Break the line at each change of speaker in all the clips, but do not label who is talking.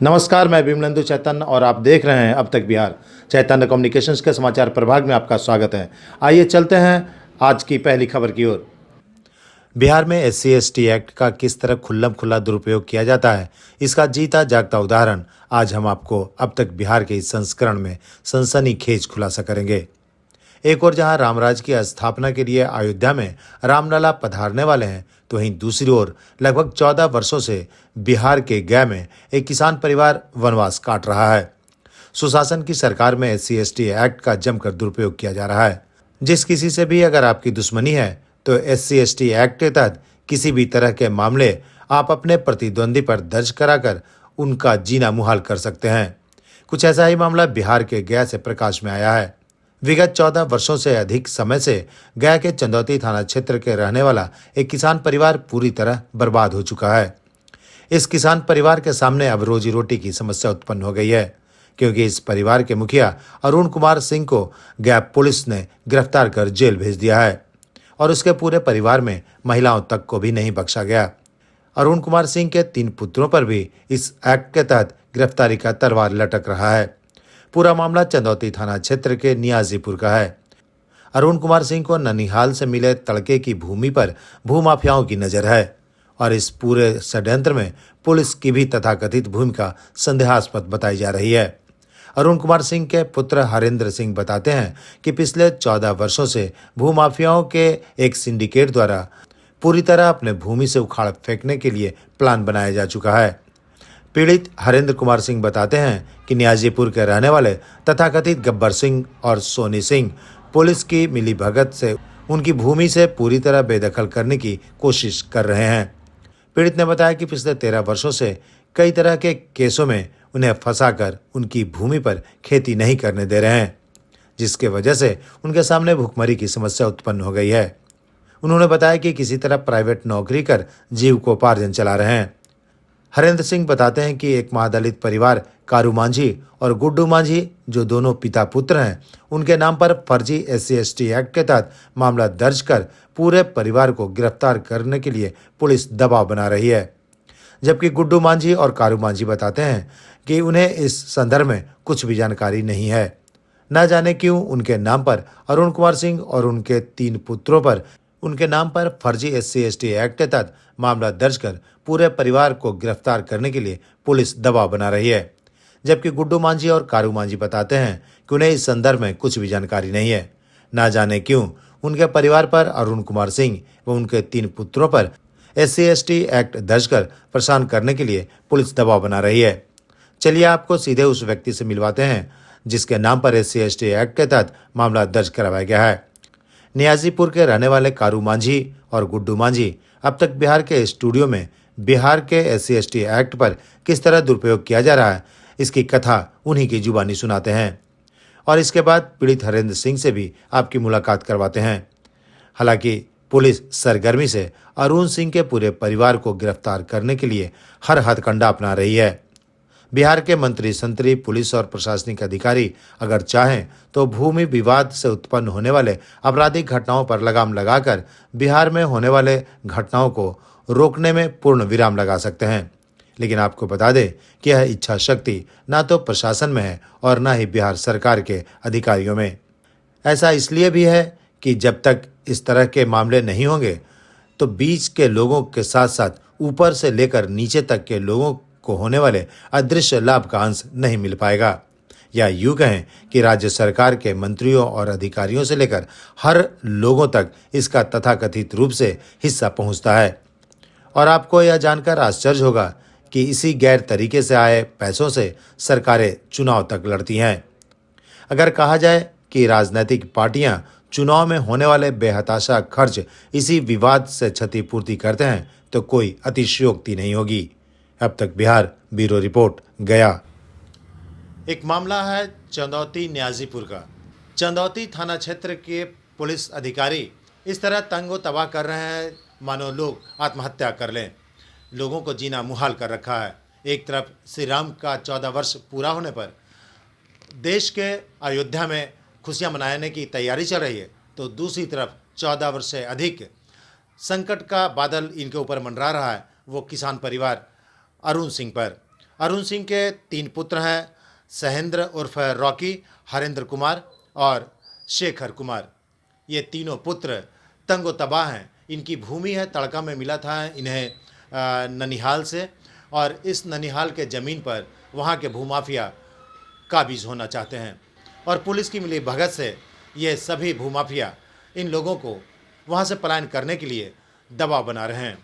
नमस्कार, मैं विमलेंदु चैतन्य और आप देख रहे हैं अब तक बिहार। चैतन्य कम्युनिकेशंस के समाचार प्रभाग में आपका स्वागत है। आइए चलते हैं आज की पहली खबर की ओर। बिहार में SC/ST एक्ट का किस तरह खुल्लम खुल्ला दुरुपयोग किया जाता है, इसका जीता जागता उदाहरण आज हम आपको अब तक बिहार के इस संस्करण में सनसनीखेज खुलासा करेंगे। एक ओर जहां रामराज की स्थापना के लिए अयोध्या में रामलला पधारने वाले हैं, तो वहीं दूसरी ओर लगभग 14 वर्षों से बिहार के गया में एक किसान परिवार वनवास काट रहा है। सुशासन की सरकार में SC/ST एक्ट का जमकर दुरुपयोग किया जा रहा है। जिस किसी से भी अगर आपकी दुश्मनी है, तो SC/ST एक्ट के तहत किसी भी तरह के मामले आप अपने प्रतिद्वंदी पर दर्ज कराकर उनका जीना मुहाल कर सकते हैं। कुछ ऐसा ही मामला बिहार के गया से प्रकाश में आया है। विगत 14 वर्षों से अधिक समय से गया के चंदौती थाना क्षेत्र के रहने वाला एक किसान परिवार पूरी तरह बर्बाद हो चुका है। इस किसान परिवार के सामने अब रोजी रोटी की समस्या उत्पन्न हो गई है, क्योंकि इस परिवार के मुखिया अरुण कुमार सिंह को गया पुलिस ने गिरफ्तार कर जेल भेज दिया है और उसके पूरे परिवार में महिलाओं तक को भी नहीं बख्शा गया। अरुण कुमार सिंह के 3 पुत्रों पर भी इस एक्ट के तहत गिरफ्तारी का तलवार लटक रहा है। पूरा मामला चंदौती थाना क्षेत्र के नियाजीपुर का है। अरुण कुमार सिंह को ननिहाल से मिले तड़के की भूमि पर भूमाफियाओं की नजर है और इस पूरे षड्यंत्र में पुलिस की भी तथाकथित भूमिका संदेहास्पद बताई जा रही है। अरुण कुमार सिंह के पुत्र हरेंद्र सिंह बताते हैं कि पिछले 14 वर्षों से भूमाफियाओं के एक सिंडिकेट द्वारा पूरी तरह अपने भूमि से उखाड़ फेंकने के लिए प्लान बनाया जा चुका है। पीड़ित हरेंद्र कुमार सिंह बताते हैं कि नियाजीपुर के रहने वाले तथाकथित गब्बर सिंह और सोनी सिंह पुलिस की मिलीभगत से उनकी भूमि से पूरी तरह बेदखल करने की कोशिश कर रहे हैं। पीड़ित ने बताया कि पिछले 13 वर्षों से कई तरह के केसों में उन्हें फंसाकर उनकी भूमि पर खेती नहीं करने दे रहे हैं, जिसके वजह से उनके सामने भुखमरी की समस्या उत्पन्न हो गई है। उन्होंने बताया कि किसी तरह प्राइवेट नौकरी कर जीविकोपार्जन चला रहे हैं। हरेंद्र सिंह बताते हैं कि एक महादलित परिवार कारू मांझी और गुड्डू मांझी, जो दोनों पिता पुत्र हैं, उनके नाम पर फर्जी SC/ST एक्ट के तहत मामला दर्ज कर पूरे परिवार को गिरफ्तार करने के लिए पुलिस दबाव बना रही है। जबकि गुड्डू मांझी और कारू मांझी बताते हैं कि उन्हें इस संदर्भ में कुछ भी जानकारी नहीं है। न जाने क्यों उनके नाम पर अरुण कुमार सिंह और उनके 3 पुत्रों पर उनके नाम पर फर्जी SC/ST एक्ट के तहत मामला दर्ज कर पूरे परिवार को गिरफ्तार करने के लिए पुलिस दबाव बना रही है। जबकि गुड्डू मांझी और कारू मांझी बताते हैं कि उन्हें इस संदर्भ में कुछ भी जानकारी नहीं है। न जाने क्यों उनके परिवार पर अरुण कुमार सिंह व उनके 3 पुत्रों पर SC/ST एक्ट दर्ज कर परेशान करने के लिए पुलिस दबाव बना रही है। चलिए आपको सीधे उस व्यक्ति से मिलवाते हैं जिसके नाम पर SC/ST एक्ट के तहत मामला दर्ज करवाया गया है। नियाजीपुर के रहने वाले कारू मांझी और गुड्डू मांझी अब तक बिहार के स्टूडियो में बिहार के SC/ST एक्ट पर किस तरह दुरुपयोग किया जा रहा है, इसकी कथा उन्हीं की जुबानी सुनाते हैं और इसके बाद पीड़ित हरेंद्र सिंह से भी आपकी मुलाकात करवाते हैं। हालांकि पुलिस सरगर्मी से अरुण सिंह के पूरे परिवार को गिरफ्तार करने के लिए हर हथकंडा अपना रही है। बिहार के मंत्री संतरी, पुलिस और प्रशासनिक अधिकारी अगर चाहें तो भूमि विवाद से उत्पन्न होने वाले आपराधिक घटनाओं पर लगाम लगाकर बिहार में होने वाले घटनाओं को रोकने में पूर्ण विराम लगा सकते हैं। लेकिन आपको बता दें कि यह इच्छा शक्ति ना तो प्रशासन में है और ना ही बिहार सरकार के अधिकारियों में। ऐसा इसलिए भी है कि जब तक इस तरह के मामले नहीं होंगे, तो बीच के लोगों के साथ साथ ऊपर से लेकर नीचे तक के लोगों को होने वाले अदृश्य लाभ का अंश नहीं मिल पाएगा। या यूं कहें कि राज्य सरकार के मंत्रियों और अधिकारियों से लेकर हर लोगों तक इसका तथाकथित रूप से हिस्सा पहुंचता है। और आपको यह जानकर आश्चर्य होगा कि इसी गैर तरीके से आए पैसों से सरकारें चुनाव तक लड़ती हैं। अगर कहा जाए कि राजनीतिक पार्टियां चुनाव में होने वाले बेहताशा खर्च इसी विवाद से क्षतिपूर्ति करते हैं, तो कोई अतिशयोक्ति नहीं होगी। अब तक बिहार ब्यूरो रिपोर्ट, गया। एक मामला है चंदौती नियाजीपुर का। चंदौती थाना क्षेत्र के पुलिस अधिकारी इस तरह तंगो तबाह कर रहे हैं मानो लोग आत्महत्या कर लें। लोगों को जीना मुहाल कर रखा है। एक तरफ श्री राम का 14 वर्ष पूरा होने पर देश के अयोध्या में खुशियां मनाने की तैयारी चल रही है, तो दूसरी तरफ 14 वर्ष से अधिक संकट का बादल इनके ऊपर मंडरा रहा है, वो किसान परिवार अरुण सिंह पर। अरुण सिंह के 3 पुत्र हैं, सहेंद्र उर्फ रॉकी, हरेंद्र कुमार और शेखर कुमार। ये तीनों पुत्र तंगो तबाह हैं। इनकी भूमि है तड़का में मिला था इन्हें ननिहाल से, और इस ननिहाल के ज़मीन पर वहाँ के भूमाफिया काबिज होना चाहते हैं, और पुलिस की मिली भगत से ये सभी भूमाफिया इन लोगों को वहाँ से पलायन करने के लिए दबाव बना रहे हैं।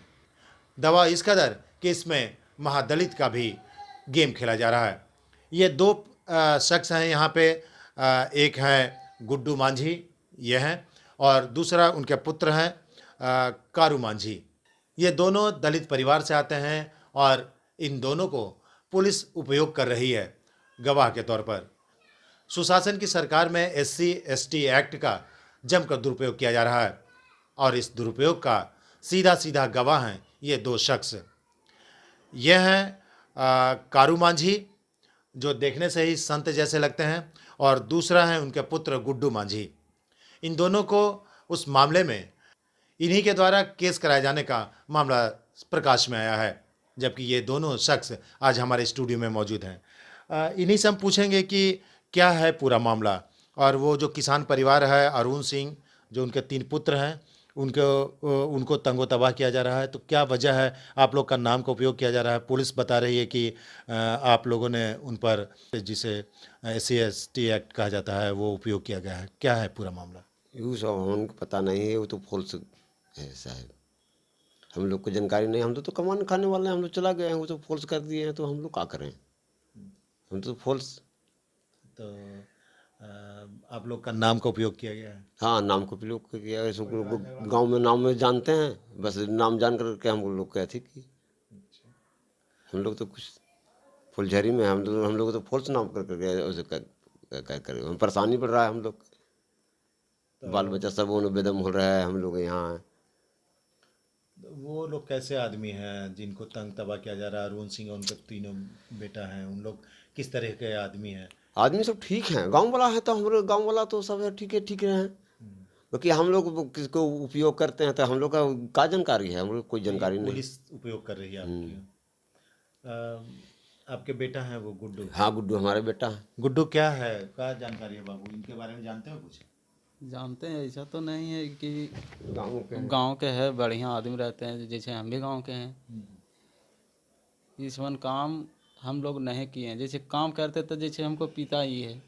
दबाव इस कदर कि इसमें महादलित का भी गेम खेला जा रहा है। ये 2 शख्स हैं यहाँ पे, एक हैं गुड्डू मांझी, ये हैं, और दूसरा उनके पुत्र हैं कारू मांझी। ये दोनों दलित परिवार से आते हैं और इन दोनों को पुलिस उपयोग कर रही है गवाह के तौर पर। सुशासन की सरकार में SC/ST एक्ट का जमकर दुरुपयोग किया जा रहा है, और इस दुरुपयोग का सीधा सीधा गवाह हैं ये 2 शख्स। ये हैं कारू मांझी, जो देखने से ही संत जैसे लगते हैं, और दूसरा है उनके पुत्र गुड्डू मांझी। इन दोनों को उस मामले में इन्हीं के द्वारा केस कराए जाने का मामला प्रकाश में आया है, जबकि ये दोनों शख्स आज हमारे स्टूडियो में मौजूद हैं। इन्हीं से हम पूछेंगे कि क्या है पूरा मामला, और वो जो किसान परिवार है अरुण सिंह, जो उनके 3 पुत्र हैं, उनको तंगो तबाह किया जा रहा है, तो क्या वजह है आप लोग का नाम का उपयोग किया जा रहा है? पुलिस बता रही है कि आप लोगों ने उन पर, जिसे SC/ST एक्ट कहा जाता है, वो उपयोग किया गया है। क्या है पूरा मामला?
वो सब हमको पता नहीं है, वो तो फॉल्स है साहब, हम लोग को जानकारी नहीं। हम तो कमाने खाने वाले हैं, हम लोग चला गए हैं, वो तो फॉल्स कर दिए हैं, तो हम लोग क्या करें? हम तो फॉल्स।
तो आप लोग का नाम का उपयोग किया गया है?
हाँ, नाम को उपयोग किया है। गांव में नाम में जानते हैं, बस नाम जान करके हम लोग क्या थी कि हम लोग तो कुछ फुलझड़ी में हम लोग तो फॉल्स नाम कर हम परेशानी बढ़ रहा है। हम लोग बाल बच्चा सब उन्हें बेदम हो रहा है, हम लोग यहाँ हैं।
वो लोग कैसे आदमी हैं जिनको तंग तबाह किया जा रहा है? अरुण सिंह और उनके 3 बेटा हैं, उन लोग किस तरह के आदमी हैं?
आदमी सब ठीक हैं, गांव वाला है तो हम लोग गाँव वाला तो सब ठीक है। क्योंकि हम लोग किसको उपयोग करते हैं तो हम लोग का जानकारी है, हम लोग कोई जानकारी नहीं।
पुलिस उपयोग कर रही है आपकी। आपके बेटा हैं वो गुड्डू?
हाँ, गुड्डू हमारे बेटा है।
गुड्डू क्या है, क्या जानकारी है बाबू, इनके बारे में जानते हो कुछ?
जानते हैं, ऐसा तो नहीं है कि
गाँव
के है, बढ़िया आदमी रहते हैं, जैसे हम भी गांव के हैं। इस वन काम हम लोग नहीं किए हैं, जैसे काम करते तो जैसे हमको पिता ही है,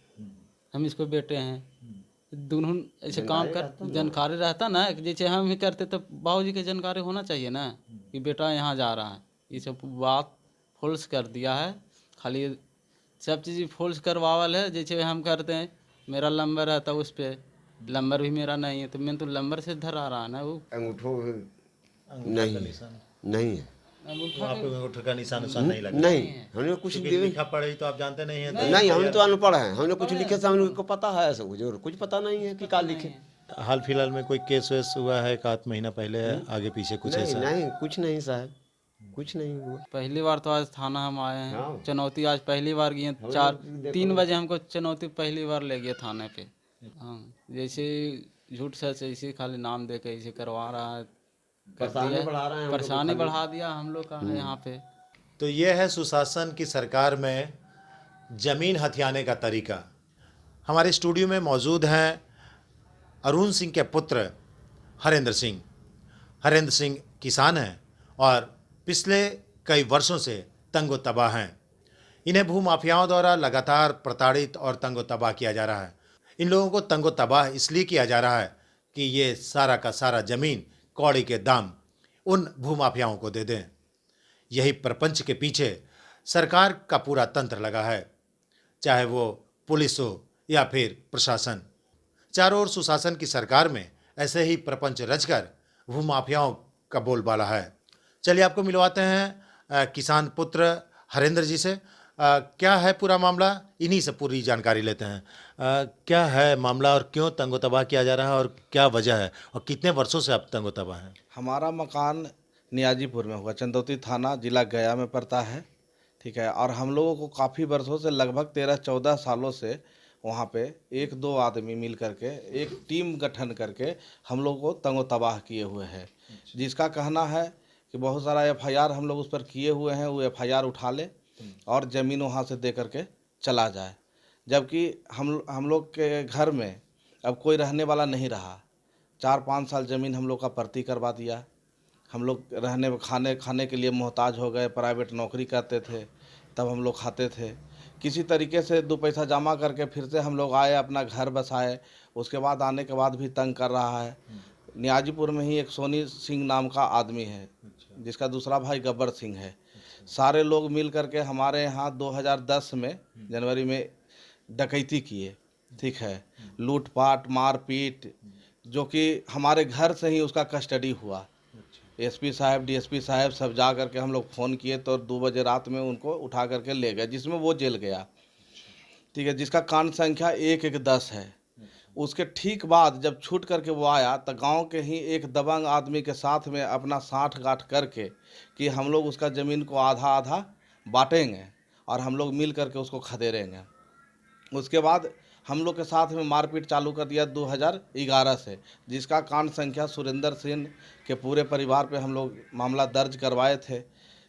हम इसको बेटे हैं, दोनों ऐसे काम कर जानकारी रहता ना, जैसे हम ही करते तो बाबूजी के जानकारी होना चाहिए ना कि बेटा यहाँ जा रहा है। ये सब बात फॉल्स कर दिया है, खाली सब चीज़ फॉल्स करवावल है। जैसे हम करते हैं, मेरा नंबर रहता है, उस पर नंबर भी मेरा नहीं है, तो मैं तो नंबर से धर आ रहा है ना। वो
अंगूठो
नहीं
नहीं है,
वहाँ पे अंगूठे का निशान नहीं लगा?
नहीं, हमने कुछ
लिखा पढ़ी तो आप जानते नहीं हैं?
नहीं, हम तो अनपढ़ हैं, हमने कुछ लिखे से हमको पता है ऐसा कुछ, और कुछ पता नहीं है कि क्या लिखे।
हाल फिलहाल में कोई केस वेस हुआ है, 1 महीना पहले आगे पीछे कुछ ऐसा?
नहीं, कुछ नहीं साहब, कुछ नहीं हुआ।
पहली बार तो आज थाना हम आए
हाँ।
हैं, चुनौती आज पहली बार गए, 3 बजे हमको चुनौती पहली बार ले गए थाने पे। हाँ, जैसे झूठ सच ऐसे खाली नाम दे के ऐसे करवा रहा है, परेशानी बढ़ा दिया हम लोग का यहाँ पे।
तो ये है सुशासन की सरकार में जमीन हथियाने का तरीका। हमारे स्टूडियो में मौजूद हैं अरुण सिंह के पुत्र हरेंद्र सिंह। हरेंद्र सिंह किसान हैं और पिछले कई वर्षों से तंगो तबाह हैं। इन्हें भूमाफियाओं द्वारा लगातार प्रताड़ित और तंगो तबाह किया जा रहा है। इन लोगों को तंगो तबाह इसलिए किया जा रहा है कि ये सारा का सारा जमीन कौड़ी के दाम उन भूमाफियाओं को दे दें। यही प्रपंच के पीछे सरकार का पूरा तंत्र लगा है, चाहे वो पुलिस हो या फिर प्रशासन। चारों ओर सुशासन की सरकार में ऐसे ही प्रपंच रचकर भूमाफियाओं का बोलबाला है। चलिए आपको मिलवाते हैं किसान पुत्र हरेंद्र जी से। क्या है पूरा मामला, इन्हीं से पूरी जानकारी लेते हैं। क्या है मामला और क्यों तंगो तबाह किया जा रहा है और क्या वजह है और कितने वर्षों से आप तंगो तबाह हैं?
हमारा मकान नियाजीपुर में हुआ, चंदौती थाना जिला गया में पड़ता है, ठीक है। और हम लोगों को काफ़ी वर्षों से, लगभग 13-14 सालों से वहाँ पे 1-2 आदमी मिल करके एक टीम गठन करके हम लोगों को तंगो तबाह किए हुए हैं, जिसका कहना है कि बहुत सारा FIR हम लोग उस पर किए हुए हैं, वो FIR उठा ले और ज़मीन वहाँ से दे करके चला जाए। जबकि हम लोग के घर में अब कोई रहने वाला नहीं रहा। 4-5 साल ज़मीन हम लोग का पर्ती करवा दिया। हम लोग रहने खाने के लिए मोहताज हो गए। प्राइवेट नौकरी करते थे, तब हम लोग खाते थे। किसी तरीके से 2 पैसा जमा करके फिर से हम लोग आए, अपना घर बसाए। उसके बाद आने के बाद भी तंग कर रहा है। नियाजीपुर में ही एक सोनी सिंह नाम का आदमी है, जिसका दूसरा भाई गब्बर सिंह है। सारे लोग मिल करके हमारे यहाँ 2010 में जनवरी में डकैती किए, ठीक है, लूटपाट मारपीट, जो कि हमारे घर से ही उसका कस्टडी हुआ। एसपी साहब, डीएसपी साहब सब जा करके हम लोग फ़ोन किए तो 2 बजे रात में उनको उठा करके ले गए, जिसमें वो जेल गया, ठीक है, जिसका कांड संख्या 1110 है। उसके ठीक बाद जब छूट करके वो आया तो गांव के ही एक दबंग आदमी के साथ में अपना साठ गांठ करके कि हम लोग उसका ज़मीन को आधा आधा बांटेंगे और हम लोग मिल करके उसको खदेड़ेंगे। उसके बाद हम लोग के साथ में मारपीट चालू कर दिया 2011 से, जिसका कांड संख्या सुरेंद्र सिंह के पूरे परिवार पे हम लोग मामला दर्ज करवाए थे,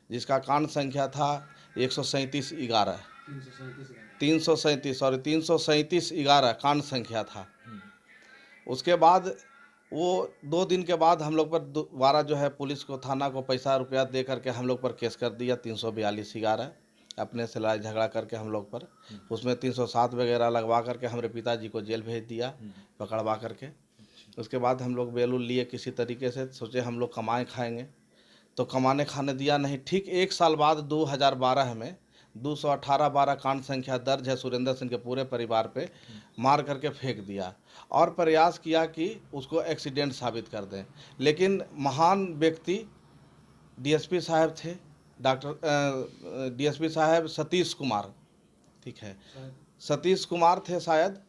जिसका कांड संख्या था 137/11 337/11 कांड संख्या था। उसके बाद वो 2 दिन के बाद हम लोग पर दोबारा जो है पुलिस को, थाना को पैसा रुपया दे करके हम लोग पर केस कर दिया 342/11, अपने से लड़ाई झगड़ा करके हम लोग पर। उसमें 307 वगैरह लगवा करके हमारे पिताजी को जेल भेज दिया पकड़वा करके। उसके बाद हम लोग बेलूल लिए किसी तरीके से, सोचे हम लोग कमाए खाएंगे, तो कमाने खाने दिया नहीं। ठीक 1 साल बाद 2012 में 218/12 कांड संख्या दर्ज है सुरेंद्र सिंह के पूरे परिवार पे, मार करके फेंक दिया और प्रयास किया कि उसको एक्सीडेंट साबित कर दें। लेकिन महान व्यक्ति डीएसपी साहब थे, डीएसपी साहब सतीश कुमार, ठीक है, सतीश कुमार थे शायद,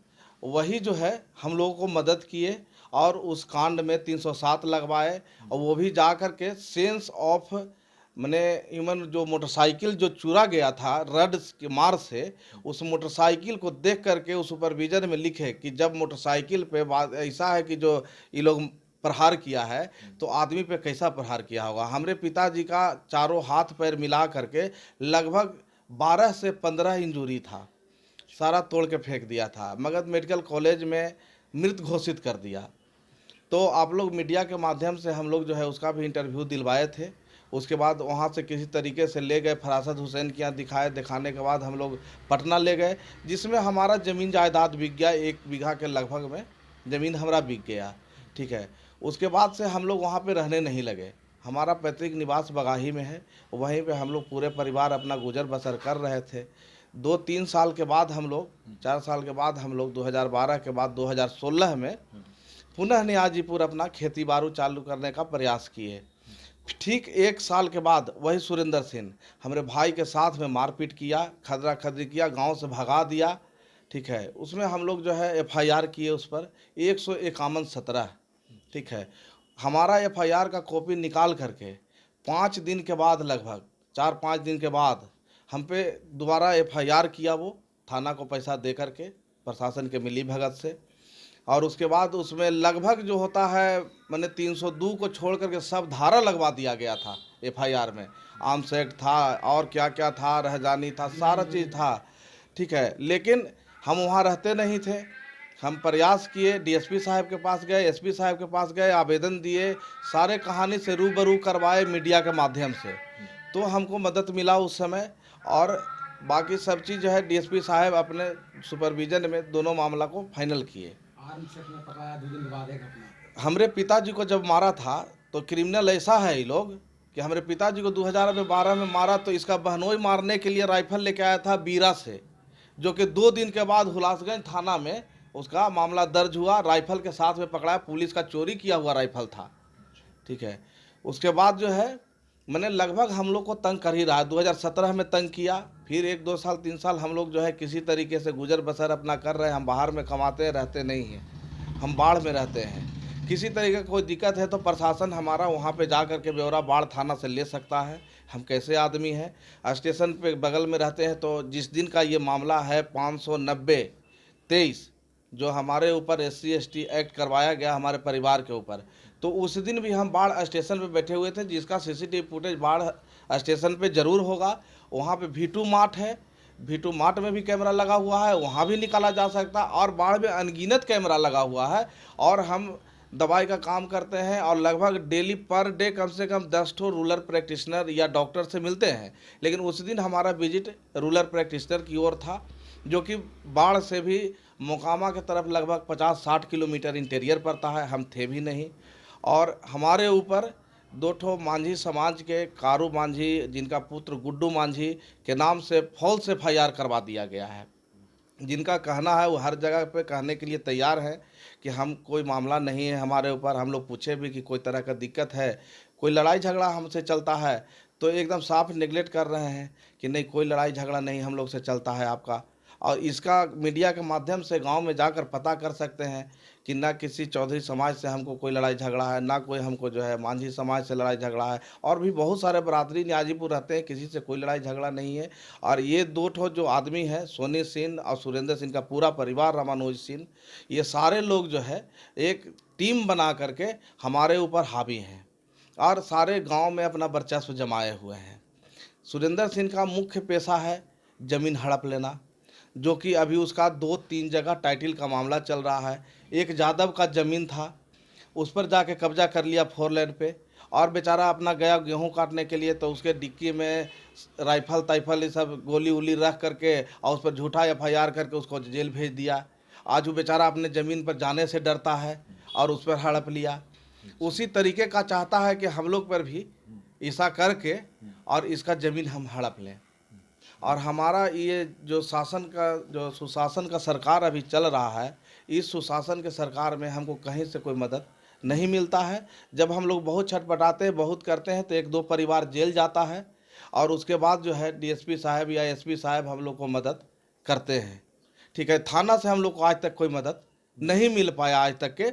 वही जो है हम लोगों को मदद किए और उस कांड में 307 लगवाए। और वो भी जा कर के सेंस ऑफ मैंने ह्यूमन, जो मोटरसाइकिल जो चुरा गया था रड के मार से, उस मोटरसाइकिल को देख करके उस सुपरविजन में लिखे कि जब मोटरसाइकिल पे बात ऐसा है कि जो ये लोग प्रहार किया है तो आदमी पे कैसा प्रहार किया होगा। हमारे पिताजी का चारों हाथ पैर मिला करके लगभग 12 से 15 इंजरी था, सारा तोड़ के फेंक दिया था। मगध मेडिकल कॉलेज में मृत घोषित कर दिया। तो आप लोग मीडिया के माध्यम से हम लोग जो है उसका भी इंटरव्यू दिलवाए थे। उसके बाद वहाँ से किसी तरीके से ले गए, फरासत हुसैन के यहाँ दिखाने के बाद हम लोग पटना ले गए, जिसमें हमारा ज़मीन जायदाद बिक गया। 1 बीघा के लगभग में ज़मीन हमारा बिक गया, ठीक है। उसके बाद से हम लोग वहाँ पे रहने नहीं लगे। हमारा पैतृक निवास बगाही में है, वहीं पे हम लोग पूरे परिवार अपना गुजर बसर कर रहे थे। 2-3 साल के बाद हम लोग, 4 साल के बाद हम लोग 2012 के बाद 2016 में पुनः नियाजीपुर अपना खेती बाड़ी चालू करने का प्रयास किए। ठीक 1 साल के बाद वही सुरेंद्र सिंह हमारे भाई के साथ में मारपीट किया, खदरा खदरी किया, गांव से भगा दिया, ठीक है। उसमें हम लोग जो है एफआईआर किए उस पर 151-17, ठीक है। हमारा एफआईआर का कॉपी निकाल करके 5 दिन के बाद, लगभग 4-5 दिन के बाद हम पे दोबारा एफआईआर किया, वो थाना को पैसा दे करके प्रशासन के मिली भगत से। और उसके बाद उसमें लगभग जो होता है मैंने 302 को छोड़ करके सब धारा लगवा दिया गया था एफआईआर में। आर्म्स एक्ट था और क्या क्या था, रहजानी था, सारा चीज़ था, ठीक है। लेकिन हम वहाँ रहते नहीं थे। हम प्रयास किए, डीएसपी साहब के पास गए, एसपी साहब के पास गए, आवेदन दिए, सारे कहानी से रूबरू करवाए मीडिया के माध्यम से, तो हमको मदद मिला उस समय। और बाकी सब चीज़ जो है डीएसपी साहब अपने सुपरविजन में दोनों मामला को फाइनल किए। हमारे पिताजी को जब मारा था तो क्रिमिनल ऐसा है ये लोग कि हमारे पिताजी को 2012 में मारा, तो इसका बहनोई मारने के लिए राइफल लेके आया था बीरा से, जो कि 2 दिन के बाद हुलासगंज थाना में उसका मामला दर्ज हुआ। राइफल के साथ में पकड़ा, पुलिस का चोरी किया हुआ राइफल था, ठीक है। उसके बाद जो है मैंने लगभग हम लोग को तंग कर ही रहा है। 2017 में तंग किया, फिर 1-2 साल 3 साल हम लोग जो है किसी तरीके से गुजर बसर अपना कर रहे हैं। हम बाहर में कमाते रहते नहीं हैं, हम बाढ़ में रहते हैं। किसी तरीके का कोई दिक्कत है तो प्रशासन हमारा वहाँ पे जा कर के ब्यौरा बाढ़ थाना से ले सकता है, हम कैसे आदमी हैं। स्टेशन पे बगल में रहते हैं, तो जिस दिन का ये मामला है 590-23 जो हमारे ऊपर SC ST एक्ट करवाया गया हमारे परिवार के ऊपर, तो उस दिन भी हम बाढ़ स्टेशन पे बैठे हुए थे, जिसका CCTV फुटेज बाढ़ स्टेशन पे ज़रूर होगा। वहाँ पे V2 मार्ट है, V2 मार्ट में भी कैमरा लगा हुआ है, वहाँ भी निकाला जा सकता है। और बाढ़ में अनगिनत कैमरा लगा हुआ है। और हम दवाई का काम करते हैं और लगभग डेली पर डे कम से कम 10 ठो रूरल प्रैक्टिशनर या डॉक्टर से मिलते हैं। लेकिन उस दिन हमारा विजिट रूरल प्रैक्टिशनर की ओर था, जो कि बाढ़ से भी मोकामा के तरफ लगभग 50-60 किलोमीटर इंटीरियर पड़ता है, हम थे भी नहीं। और हमारे ऊपर 2 ठो मांझी समाज के कारू मांझी, जिनका पुत्र गुड्डू मांझी के नाम से फॉल्स FIR करवा दिया गया है, जिनका कहना है वो हर जगह पे कहने के लिए तैयार है कि हम कोई मामला नहीं है हमारे ऊपर। हम लोग पूछे भी कि कोई तरह का दिक्कत है, कोई लड़ाई झगड़ा हमसे चलता है, तो एकदम साफ नेगलेक्ट कर रहे हैं कि नहीं, कोई लड़ाई झगड़ा नहीं हम लोग से चलता है आपका। और इसका मीडिया के माध्यम से गांव में जाकर पता कर सकते हैं कि ना किसी चौधरी समाज से हमको कोई लड़ाई झगड़ा है, ना कोई हमको जो है मांझी समाज से लड़ाई झगड़ा है। और भी बहुत सारे बरादरी न्याजीपुर रहते हैं, किसी से कोई लड़ाई झगड़ा नहीं है। और ये 2 ठो जो आदमी है, सोनी सिंह और सुरेंद्र सिंह का पूरा परिवार, रामानुज सिंह, ये सारे लोग जो है एक टीम बना करके हमारे ऊपर हावी हैं और सारे गांव में अपना वर्चस्व जमाए हुए हैं। सुरेंद्र सिंह का मुख्य पेशा है ज़मीन हड़प लेना, जो कि अभी उसका 2-3 जगह टाइटल का मामला चल रहा है। एक यादव का ज़मीन था, उस पर जाके कब्जा कर लिया 4 लेन पे, और बेचारा अपना गया गेहूं काटने के लिए, तो उसके डिक्की में राइफल ताइफल ये सब गोली उली रख करके और उस पर झूठा FIR करके उसको जेल भेज दिया। आज वो बेचारा अपने ज़मीन पर जाने से डरता है और उस पर हड़प लिया। उसी तरीके का चाहता है कि हम लोग पर भी ऐसा करके और इसका ज़मीन हम हड़प लें। और हमारा ये जो सुशासन का सरकार अभी चल रहा है, इस सुशासन के सरकार में हमको कहीं से कोई मदद नहीं मिलता है। जब हम लोग बहुत छटपटाते हैं, बहुत करते हैं, तो 1-2 परिवार जेल जाता है और उसके बाद जो है DSP साहब या SP साहब हम लोग को मदद करते हैं। ठीक है, थाना से हम लोग को आज तक कोई मदद नहीं मिल पाया आज तक के।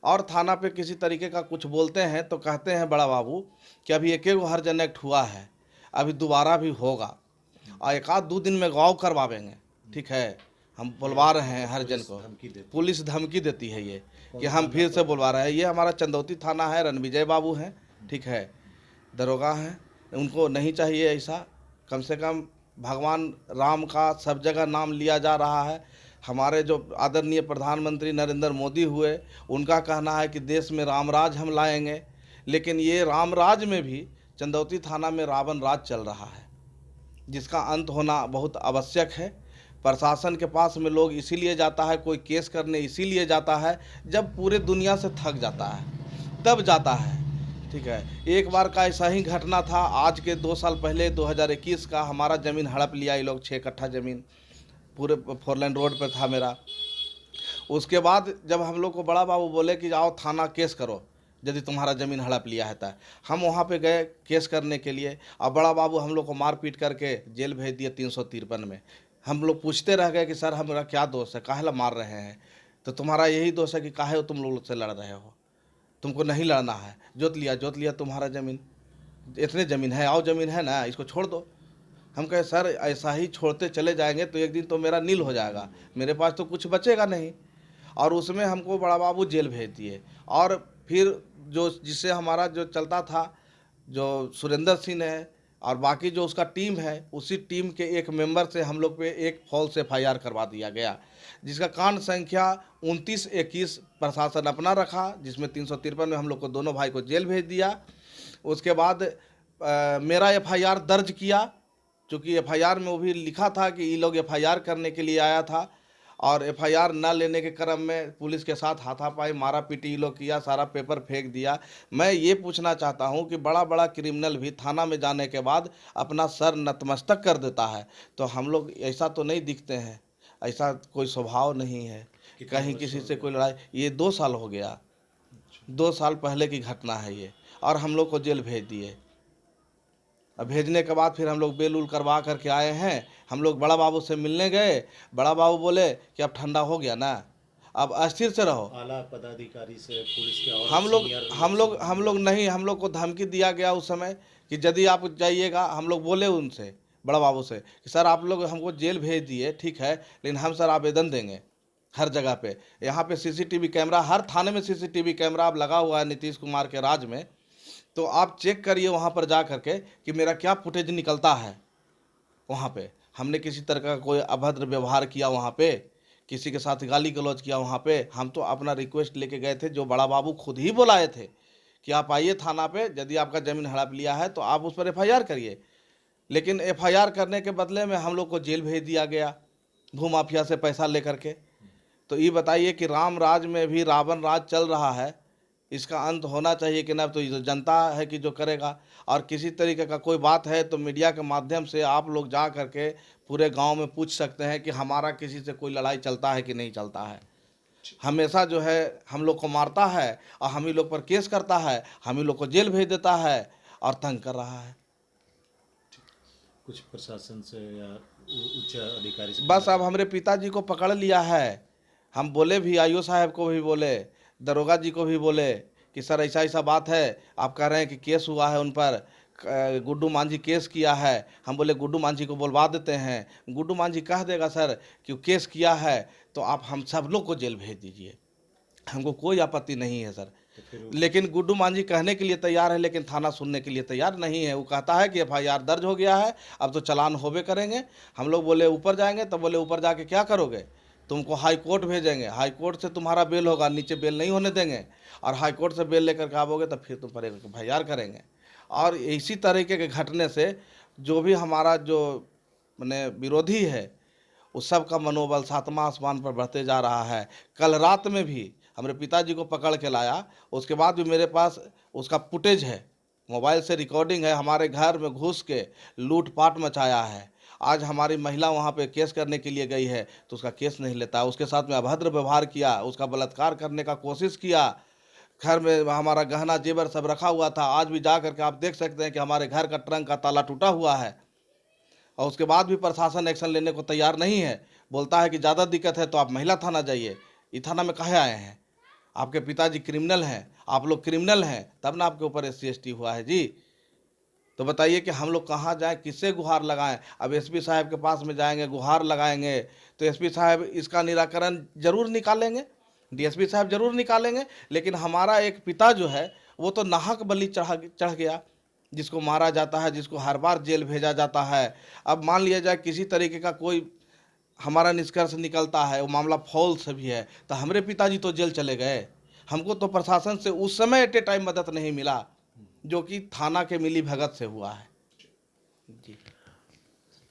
और थाना पे किसी तरीके का कुछ बोलते हैं तो कहते हैं बड़ा बाबू कि अभी 1 हरजन एक्ट हुआ है, अभी दोबारा भी होगा और 1-2 दिन में गाँव करवाएंगे। ठीक है, हम बुलवा रहे हैं हर जन को, पुलिस धमकी देती है ये कि हम फिर से बुलवा रहे हैं। ये हमारा चंदौती थाना है, रणविजय बाबू हैं, ठीक है, दरोगा हैं, उनको नहीं चाहिए ऐसा। कम से कम भगवान राम का सब जगह नाम लिया जा रहा है। हमारे जो आदरणीय प्रधानमंत्री नरेंद्र मोदी हुए, उनका कहना है कि देश में रामराज हम लाएंगे, लेकिन ये रामराज में भी चंदौती थाना में रावण राज चल रहा है, जिसका अंत होना बहुत आवश्यक है। प्रशासन के पास में लोग इसीलिए जाता है, कोई केस करने इसीलिए जाता है जब पूरे दुनिया से थक जाता है तब जाता है। ठीक है, एक बार का ऐसा ही घटना था, आज के 2 साल पहले 2021 का। हमारा ज़मीन हड़प लिया ये लोग, 6 कट्ठा ज़मीन पूरे 4 लेन रोड पर था मेरा। उसके बाद जब हम लोग को बड़ा बाबू बोले कि जाओ थाना केस करो यदि तुम्हारा ज़मीन हड़प लिया है, तो हम वहाँ पे गए केस करने के लिए, और बड़ा बाबू हम लोग को मार पीट करके जेल भेज दिए 353 में। हम लोग पूछते रह गए कि सर हमारा क्या दोष है, काहे ला मार रहे हैं? तो तुम्हारा यही दोष है कि काहे तुम लोग से लड़ रहे हो, तुमको नहीं लड़ना है, जोत लिया तुम्हारा ज़मीन, इतने ज़मीन है, आओ ज़मीन है ना, इसको छोड़ दो। हम कहे सर ऐसा ही छोड़ते चले जाएंगे तो एक दिन तो मेरा नील हो जाएगा, मेरे पास तो कुछ बचेगा नहीं। और उसमें हमको बड़ा बाबू जेल भेज दिए। और फिर जो जिससे हमारा जो चलता था, जो सुरेंद्र सिंह है और बाकी जो उसका टीम है, उसी टीम के एक मेंबर से हम लोग पे एक फॉल्स FIR करवा दिया गया, जिसका कांड संख्या 29-21 प्रशासन अपना रखा, जिसमें 353 में हम लोग को दोनों भाई को जेल भेज दिया। उसके बाद मेरा FIR दर्ज किया, चूँकि FIR में वो भी लिखा था कि ये लोग FIR करने के लिए आया था, और FIR न लेने के क्रम में पुलिस के साथ हाथापाई मारा पीटी लोग किया, सारा पेपर फेंक दिया। मैं ये पूछना चाहता हूँ कि बड़ा बड़ा क्रिमिनल भी थाना में जाने के बाद अपना सर नतमस्तक कर देता है, तो हम लोग ऐसा तो नहीं दिखते हैं, ऐसा कोई स्वभाव नहीं है कि कहीं किसी से कोई लड़ाई। ये 2 साल हो गया, 2 साल पहले की घटना है ये, और हम लोग को जेल भेज दिए। अब भेजने के बाद फिर हम लोग बेल उल करवा करके आए हैं। हम लोग बड़ा बाबू से मिलने गए, बड़ा बाबू बोले कि अब ठंडा हो गया ना, अब अस्थिर से रहो।
आला पदाधिकारी से, पुलिस के और
हम लोग नहीं, हम लोग को धमकी दिया गया उस समय कि यदि आप जाइएगा, हम लोग बोले उनसे, बड़ा बाबू से, कि सर आप लोग हमको जेल भेज दिए, ठीक है, लेकिन हम सर आवेदन देंगे हर जगह पे। यहाँ पे CCTV कैमरा, हर थाने में CCTV कैमरा अब लगा हुआ है नीतीश कुमार के राज में, तो आप चेक करिए वहाँ पर जा करके कि मेरा क्या फुटेज निकलता है। वहाँ पे हमने किसी तरह का कोई अभद्र व्यवहार किया वहाँ पे, किसी के साथ गाली गलौज किया वहाँ पे? हम तो अपना रिक्वेस्ट लेके गए थे, जो बड़ा बाबू खुद ही बुलाए थे कि आप आइए थाना पे, यदि आपका ज़मीन हड़प लिया है तो आप उस पर एफआईआर करिए। लेकिन एफआईआर करने के बदले में हम लोग को जेल भेज दिया गया, भूमाफिया से पैसा लेकर के। तो ये बताइए कि राम राज में भी रावण राज चल रहा है, इसका अंत होना चाहिए कि ना? तो ये तो जनता है कि जो करेगा। और किसी तरीके का कोई बात है तो मीडिया के माध्यम से आप लोग जा करके पूरे गांव में पूछ सकते हैं कि हमारा किसी से कोई लड़ाई चलता है कि नहीं चलता है। हमेशा जो है हम लोग को मारता है और हम ही लोग पर केस करता है, हम ही लोग को जेल भेज देता है और तंग कर रहा है।
कुछ प्रशासन से या उच्च अधिकारी से
बस अब हमारे पिताजी को पकड़ लिया है। हम बोले भी, आईओ साहब को भी बोले, दरोगा जी को भी बोले कि सर ऐसा ऐसा बात है, आप कह रहे हैं कि केस हुआ है उन पर, गुड्डू मांझी केस किया है। हम बोले गुड्डू मांझी को बुलवा देते हैं, गुड्डू मांझी कह देगा सर कि वो केस किया है तो आप हम सब लोग को जेल भेज दीजिए, हमको कोई आपत्ति नहीं है सर। लेकिन गुड्डू मांझी कहने के लिए तैयार है, लेकिन थाना सुनने के लिए तैयार नहीं है। वो कहता है कि एफआईआर दर्ज हो गया है, अब तो चालान होबे करेंगे। हम लोग बोले ऊपर जाएंगे, तो बोले ऊपर जाके क्या करोगे, तुमको हाई कोर्ट भेजेंगे, हाई कोर्ट से तुम्हारा बेल होगा, नीचे बेल नहीं होने देंगे, और हाई कोर्ट से बेल लेकर के आओगे तो फिर तुम पर एफआईआर करेंगे। और इसी तरीके के घटने से जो भी हमारा जो मैंने विरोधी है, उस सब का मनोबल सातवां आसमान पर बढ़ते जा रहा है। कल रात में भी हमारे पिताजी को पकड़ के लाया, उसके बाद भी मेरे पास उसका फुटेज है, मोबाइल से रिकॉर्डिंग है। हमारे घर में घुस के लूटपाट मचाया है। आज हमारी महिला वहाँ पे केस करने के लिए गई है तो उसका केस नहीं लेता, उसके साथ में अभद्र व्यवहार किया, उसका बलात्कार करने का कोशिश किया। घर में हमारा गहना जेवर सब रखा हुआ था, आज भी जा करके आप देख सकते हैं कि हमारे घर का ट्रंक का ताला टूटा हुआ है। और उसके बाद भी प्रशासन एक्शन लेने को तैयार नहीं है, बोलता है कि ज़्यादा दिक्कत है तो आप महिला थाना जाइए। इस थाना में काहे आए हैं? आपके पिताजी क्रिमिनल हैं, आप लोग क्रिमिनल हैं, तब ना आपके ऊपर SC/ST हुआ है जी। तो बताइए कि हम लोग कहाँ जाएं, किससे गुहार लगाएं? अब SP साहब के पास में जाएंगे, गुहार लगाएंगे तो SP साहब इसका निराकरण जरूर निकालेंगे, DSP साहब जरूर निकालेंगे। लेकिन हमारा एक पिता जो है वो तो नाहक बलि चढ़ गया, जिसको मारा जाता है, जिसको हर बार जेल भेजा जाता है। अब मान लिया जाए किसी तरीके का कोई हमारा निष्कर्ष निकलता है, वो मामला फॉल्स भी है, तो हमारे पिताजी तो जेल चले गए। हमको तो प्रशासन से उस समय एट ए टाइम मदद नहीं मिला, जो कि थाना के मिली भगत से हुआ है जी।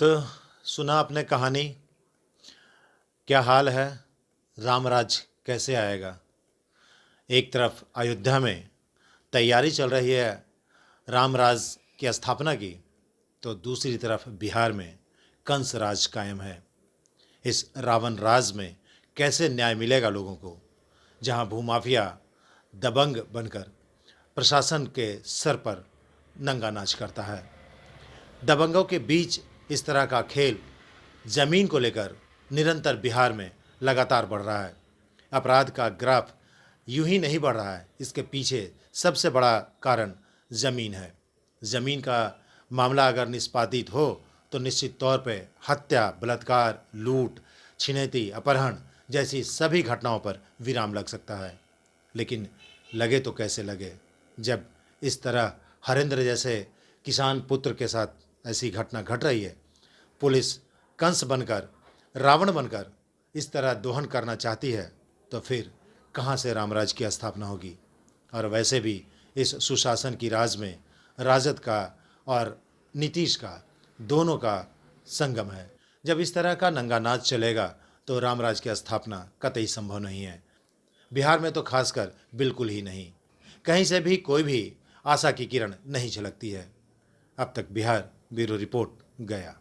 तो सुना आपने कहानी, क्या हाल है, रामराज कैसे आएगा। एक तरफ अयोध्या में तैयारी चल रही है रामराज की स्थापना की, तो दूसरी तरफ बिहार में कंस राज कायम है। इस रावण राज में कैसे न्याय मिलेगा लोगों को, जहां भूमाफिया दबंग बनकर प्रशासन के सर पर नंगा नाच करता है। दबंगों के बीच इस तरह का खेल जमीन को लेकर निरंतर बिहार में लगातार बढ़ रहा है। अपराध का ग्राफ यूं ही नहीं बढ़ रहा है, इसके पीछे सबसे बड़ा कारण ज़मीन है। ज़मीन का मामला अगर निष्पादित हो तो निश्चित तौर पे हत्या, बलात्कार, लूट, छिनैती, अपहरण जैसी सभी घटनाओं पर विराम लग सकता है। लेकिन लगे तो कैसे लगे, जब इस तरह हरेंद्र जैसे किसान पुत्र के साथ ऐसी घटना घट रही है। पुलिस कंस बनकर, रावण बनकर इस तरह दोहन करना चाहती है, तो फिर कहाँ से रामराज की स्थापना होगी। और वैसे भी इस सुशासन की राज में राजद का और नीतीश का दोनों का संगम है। जब इस तरह का नंगा नाच चलेगा तो रामराज की स्थापना कतई संभव नहीं है। बिहार में तो खासकर बिल्कुल ही नहीं, कहीं से भी कोई भी आशा की किरण नहीं झलकती है। अब तक बिहार ब्यूरो रिपोर्ट, गया।